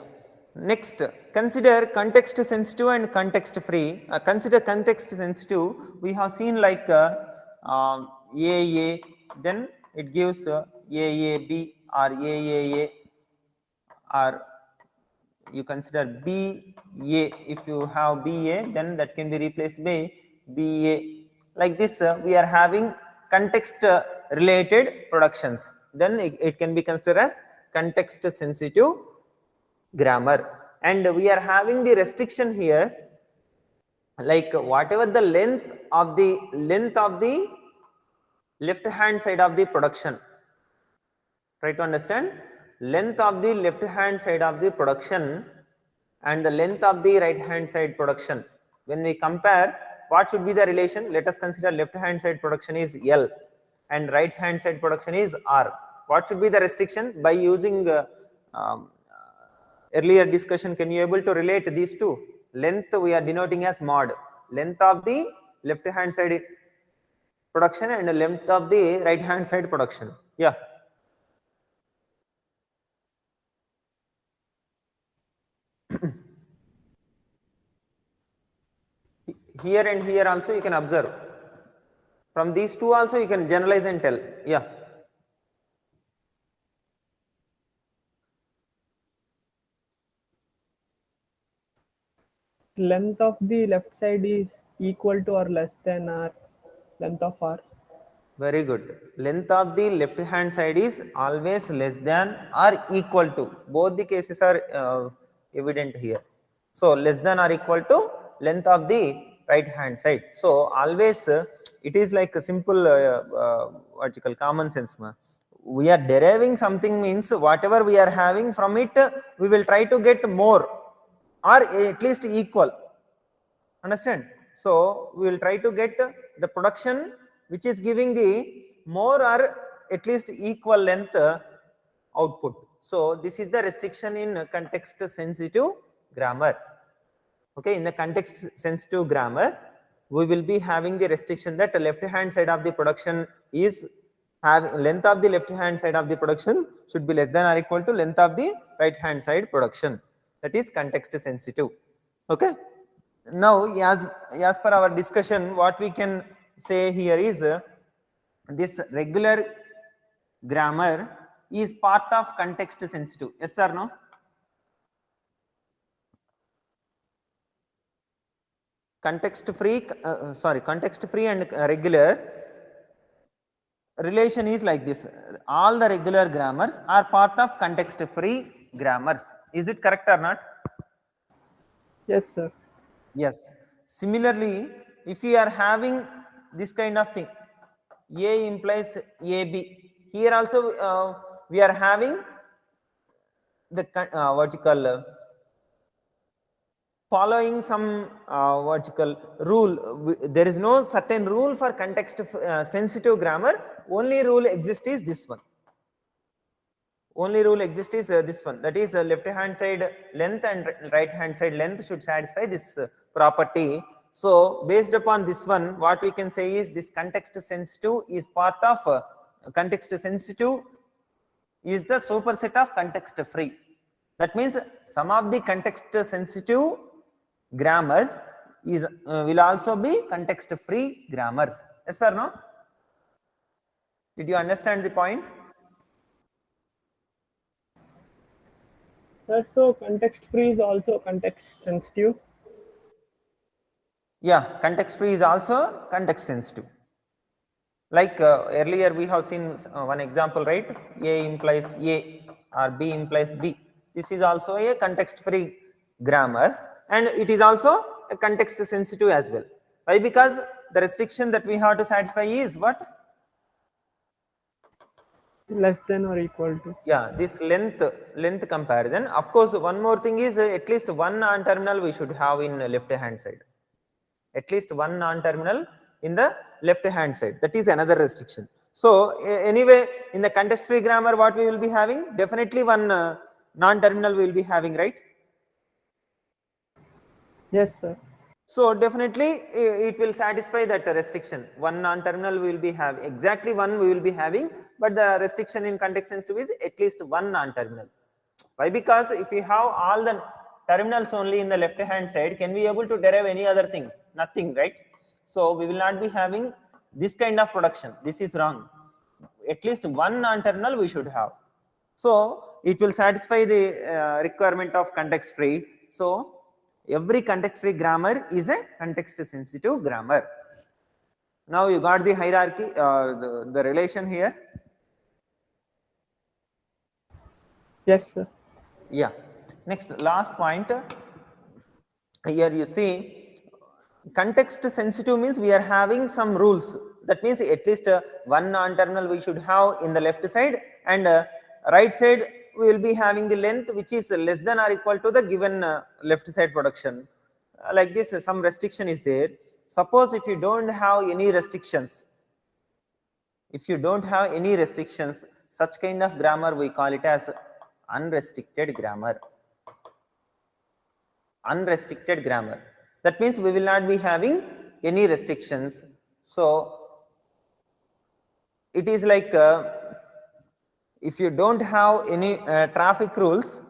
Next, consider context sensitive and context free. Consider context sensitive. We have seen like AA, then it gives AAB or AAA, or you consider BA. If you have BA, then that can be replaced by BA. Like this, we are having context related productions. Then it can be considered as context sensitive grammar. And we are having the restriction here, like whatever the length of the left hand side of the production. Try to understand, length of the left hand side of the production and the length of the right hand side production. When we compare, what should be the relation? Let us consider left hand side production is L and right hand side production is R. What should be the restriction? By using earlier discussion, can you able to relate these two? Length we are denoting as mod, length of the left hand side production and the length of the right hand side production. Yeah. Here and here also you can observe. From these two also you can generalize and tell. Yeah. Length of the left side is equal to or less than R length of R. Very good. Length of the left hand side is always less than or equal to. Both the cases are evident here. So less than or equal to length of the right hand side. So always it is like a simple what you call common sense. We are deriving something means whatever we are having from it, we will try to get more or at least equal. Understand? So we will try to get the production which is giving the more or at least equal length output. So this is the restriction in context sensitive grammar. Okay, in the context sensitive grammar, we will be having the restriction that the left hand side of the production is having length of the left hand side of the production should be less than or equal to length of the right hand side production. That is context sensitive. Okay. Now, as per our discussion, what we can say here is this regular grammar is part of context sensitive. Yes or no? Context free and regular relation is like this. All the regular grammars are part of context free grammars. Is it correct or not? Yes, sir. Yes. Similarly, if we are having this kind of thing, A implies AB. Here also we are having the what you call following some what you call rule. There is no certain rule for context sensitive grammar. Only rule exists is this one. Only rule exists is this one. That is left hand side length and right hand side length should satisfy this property. So based upon this one, what we can say is this context sensitive is part of context sensitive is the superset of context free. That means some of the context sensitive grammars is will also be context free grammars. Yes or no? Did you understand the point? Sir, so context free is also context sensitive. Yeah, context free is also context sensitive. Like earlier we have seen one example, right? A implies A or B implies B. This is also a context free grammar and it is also a context sensitive as well. Why? Because the restriction that we have to satisfy is what? Less than or equal to. Yeah, this length comparison. Of course, one more thing is at least one non-terminal we should have in left hand side. At least one non-terminal in the left hand side. That is another restriction. So anyway, in the context free grammar, what we will be having? Definitely one non-terminal we will be having, right? Yes, sir. So definitely it will satisfy that restriction. One non-terminal we will be having, exactly one we will be having, but the restriction in context sensitive is at least one non-terminal. Why? Because if we have all the terminals only in the left hand side, can we able to derive any other thing? Nothing, right? So we will not be having this kind of production. This is wrong. At least one non-terminal we should have. So it will satisfy the requirement of context free. So every context free grammar is a context sensitive grammar. Now you got the hierarchy, the relation here. Yes, sir. Yeah. Next, last point. Here you see, context sensitive means we are having some rules. That means at least one non-terminal we should have in the left side, and right side we will be having the length which is less than or equal to the given left side production. Like this, some restriction is there. Suppose if you don't have any restrictions, such kind of grammar we call it as unrestricted grammar. Unrestricted grammar. That means we will not be having any restrictions. So it is like if you don't have any traffic rules,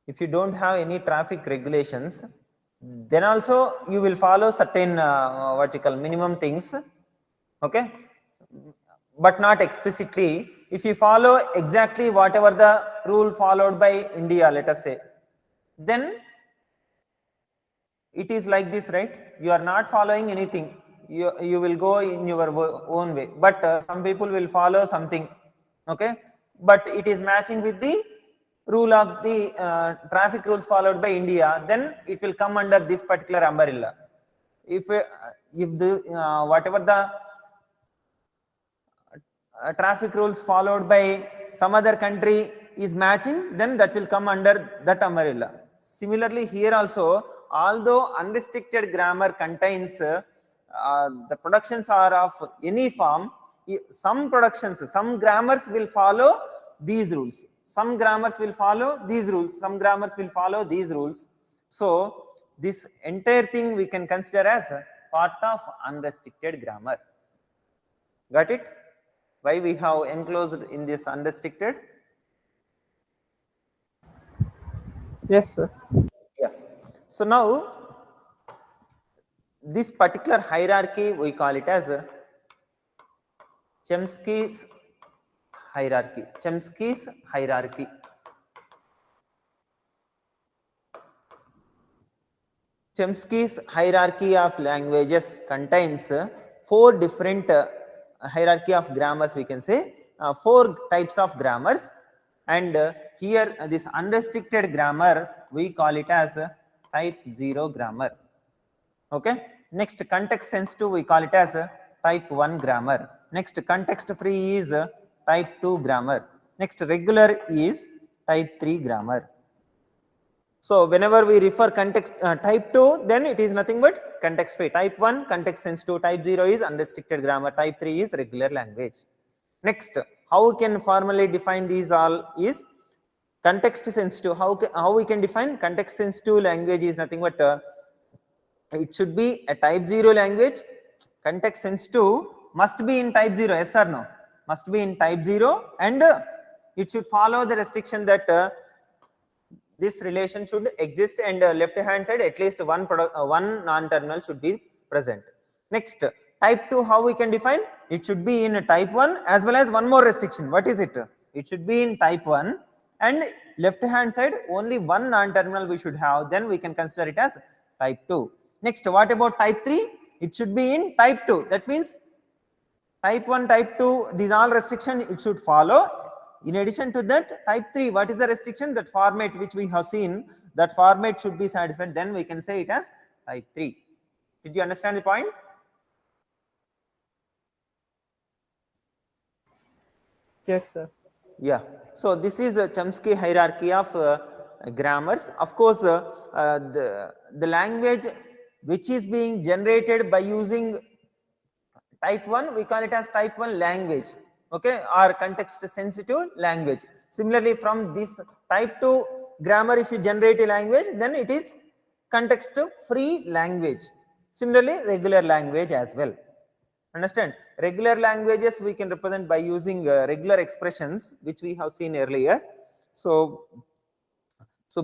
if you don't have any traffic regulations, then also you will follow certain what you call minimum things, okay, but not explicitly. If you follow exactly whatever the rule followed by India, let us say, then it is like this, right? You are not following anything. You will go in your own way, but some people will follow something, okay, but it is matching with the rule of the traffic rules followed by India, then it will come under this particular umbrella. If the whatever the traffic rules followed by some other country is matching, then that will come under that umbrella. Similarly here also, although unrestricted grammar contains the productions are of any form, some productions, some grammars will follow these rules. Some grammars will follow these rules. Some grammars will follow these rules. So this entire thing we can consider as a part of unrestricted grammar. Got it? Why we have enclosed in this unrestricted? Yes, sir. Yeah. So now this particular hierarchy we call it as Chomsky's hierarchy. Chomsky's hierarchy. Chomsky's hierarchy of languages contains four different hierarchy of grammars, we can say, four types of grammars, and here this unrestricted grammar we call it as type 0 grammar. Okay. Next, context sensitive we call it as type 1 grammar. Next, context free is type 2 grammar. Next, regular is type 3 grammar. So whenever we refer context type 2, then it is nothing but context free. Type 1 context sensitive, type 0 is unrestricted grammar, type 3 is regular language. Next, how we can formally define these all is context sensitive. How we can define context sensitive language is nothing but it should be a type 0 language. Context sensitive must be in type 0, yes or no? Must be in type 0, and it should follow the restriction that this relation should exist, and left hand side at least one non-terminal should be present. Next, type 2, how we can define? It should be in type 1 as well as one more restriction. What is it? It should be in type 1 and left hand side only one non-terminal we should have, then we can consider it as type 2. Next, what about type 3? It should be in type 2. That means type 1, type 2, these all restriction it should follow. In addition to that, type 3, what is the restriction? That format which we have seen, that format should be satisfied, then we can say it as type 3. Did you understand the point? Yes, sir. Yeah. So this is a Chomsky hierarchy of grammars. Of course, the language which is being generated by using type 1, we call it as type 1 language, okay, or context sensitive language. Similarly, from this type 2 grammar, if you generate a language, then it is context free language. Similarly, regular language as well. Understand? Regular languages we can represent by using regular expressions, which we have seen earlier. So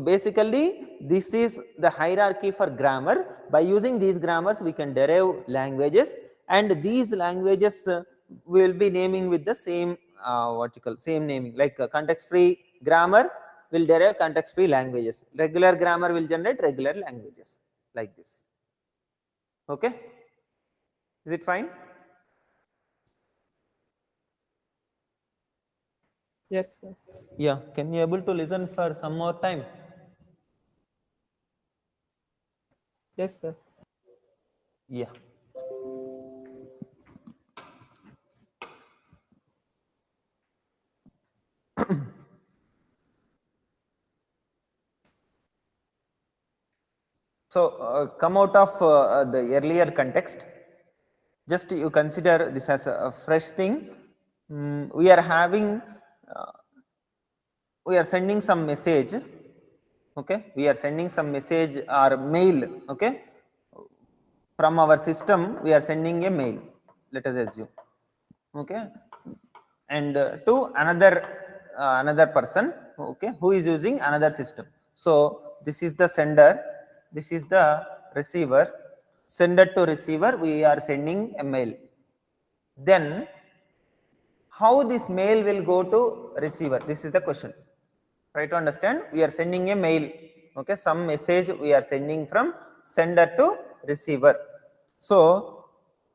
basically, this is the hierarchy for grammar. By using these grammars, we can derive languages, and these languages we will be naming with the same same naming, like context free grammar will derive context free languages. Regular grammar will generate regular languages, like this. Okay? Is it fine? Yes, sir. Yeah. Can you able to listen for some more time? Yes, sir. Yeah. So come out of the earlier context. Just you consider this as a fresh thing. We are having, we are sending some message. Okay, we are sending some message or mail. Okay, from our system, we are sending a mail. Let us assume. Okay, and to another person. Okay, who is using another system. So this is the sender. This is the receiver. Sender to receiver. We are sending a mail. Then how this mail will go to receiver? This is the question. Try to understand. We are sending a mail. Okay, some message we are sending from sender to receiver. So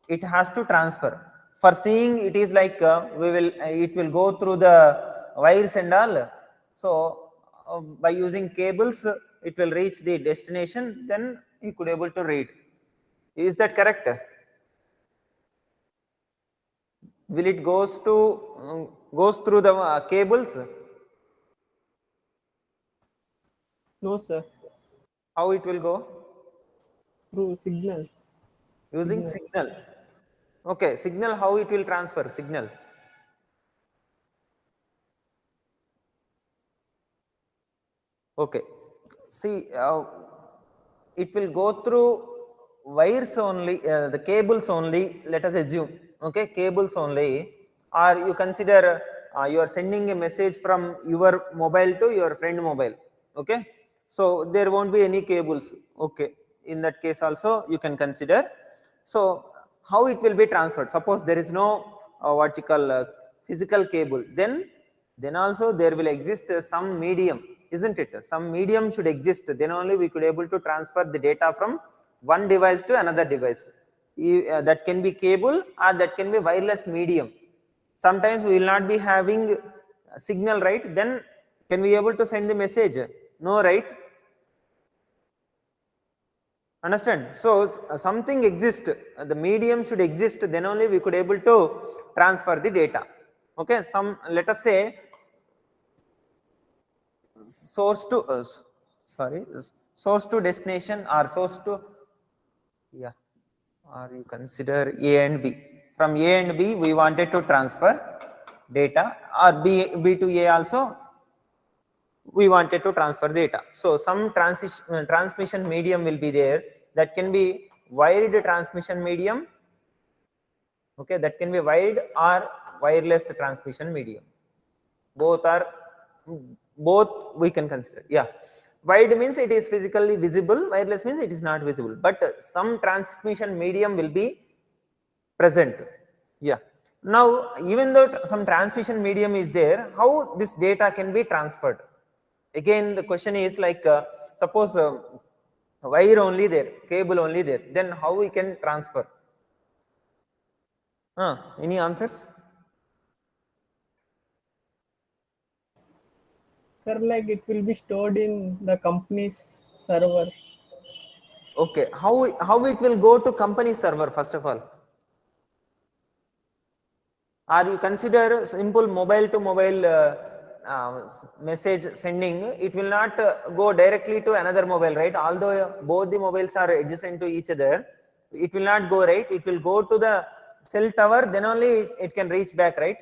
it has to transfer. For seeing, it is like it will go through the wires and all. So by using cables, it will reach the destination. Then he could able to read. Is that correct? Will it goes through the cables? No, sir. How it will go? Through signal. Using signal. Okay, signal, how it will transfer signal? Okay, see, it will go through wires only, the cables only, let us assume, okay, cables only, or you consider you are sending a message from your mobile to your friend mobile, okay, so there won't be any cables, okay, in that case also you can consider. So how it will be transferred? Suppose there is no what you call physical cable, then also there will exist some medium, isn't it? Some medium should exist, then only we could able to transfer the data from one device to another device. That can be cable or that can be wireless medium. Sometimes we will not be having signal, right? Then can we able to send the message? No, right? Understand? So something exists, the medium should exist, then only we could able to transfer the data. Okay, some, let us say, source to sorry, source to destination, or source to, yeah, or you consider A and B. From A and B we wanted to transfer data, or B to A also we wanted to transfer data. So some transmission medium will be there, that can be wired transmission medium, okay, that can be wired or wireless transmission medium. Both are, both we can consider. Yeah, wired means it is physically visible, wireless means it is not visible, but some transmission medium will be present. Yeah, now even though some transmission medium is there, how this data can be transferred? Again the question is like, suppose wire only there, cable only there, then how we can transfer? Any answers? Sir, like it will be stored in the company's server. Okay, how it will go to company server first of all? Or you consider simple mobile to mobile message sending, it will not go directly to another mobile, right? Although both the mobiles are adjacent to each other, it will not go, right? It will go to the cell tower, then only it can reach back, right?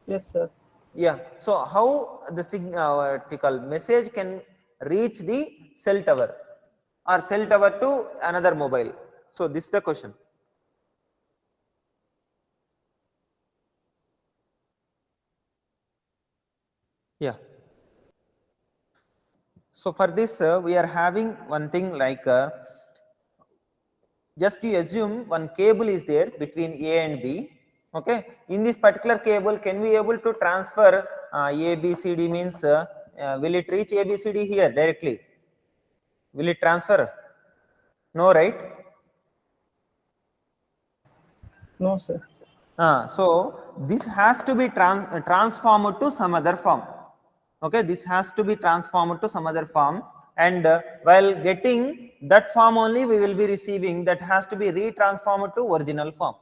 Yes, sir. Yeah, so how the vertical message can reach the cell tower, or cell tower to another mobile? So this is the question. Yeah. So for this, we are having one thing like, just you assume one cable is there between A and B. Okay, in this particular cable, can we able to transfer A, B, C, D means, will it reach A, B, C, D here directly? Will it transfer? No, right? No, sir. So this has to be transformed to some other form. Okay, this has to be transformed to some other form, and while getting that form only we will be receiving, that has to be retransformed to original form.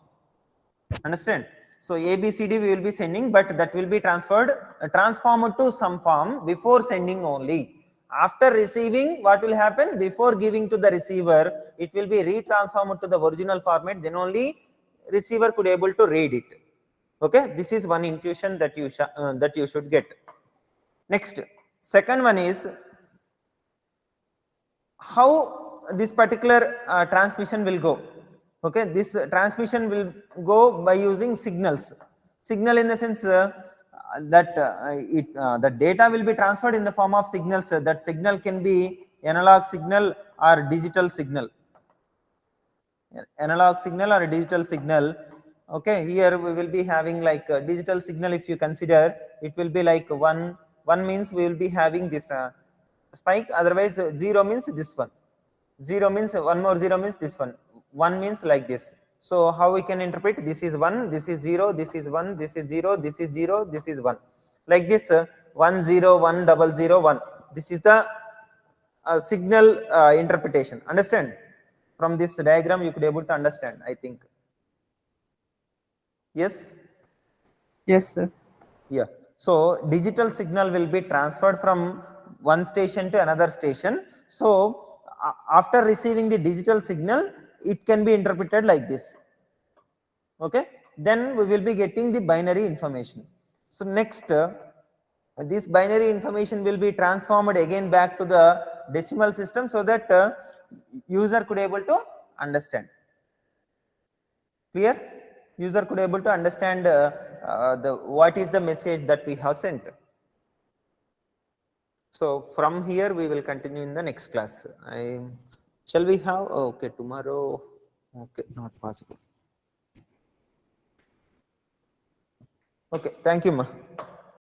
Understand? So ABCD we will be sending, but that will be transformed to some form before sending only. After receiving, what will happen? Before giving to the receiver, it will be retransformed to the original format, then only receiver could able to read it. Okay, this is one intuition that you should get. Next, second one is how this particular transmission will go. Okay, this transmission will go by using signals. Signal in the sense that the data will be transferred in the form of signals. That signal can be analog signal or digital signal. Analog signal or digital signal. Okay, here we will be having like digital signal. If you consider, it will be like one means we will be having this spike, otherwise 0 means this one, 0 means one more 0 means this one means like this. So how we can interpret? This is 1, this is 0, this is 1, this is 0, this is 0, this is 1, like this, 1 0 1 0 1. This is the signal interpretation. Understand? From this diagram you could able to understand, I think. Yes. Yes, sir. Yeah, so digital signal will be transferred from one station to another station. So after receiving the digital signal, it can be interpreted like this. Okay, then we will be getting the binary information. So next, this binary information will be transformed again back to the decimal system so that user could able to understand. Clear? User could able to understand what is the message that we have sent. So from here we will continue in the next class. Shall we have? Okay, tomorrow. Okay, not possible. Okay, thank you, ma.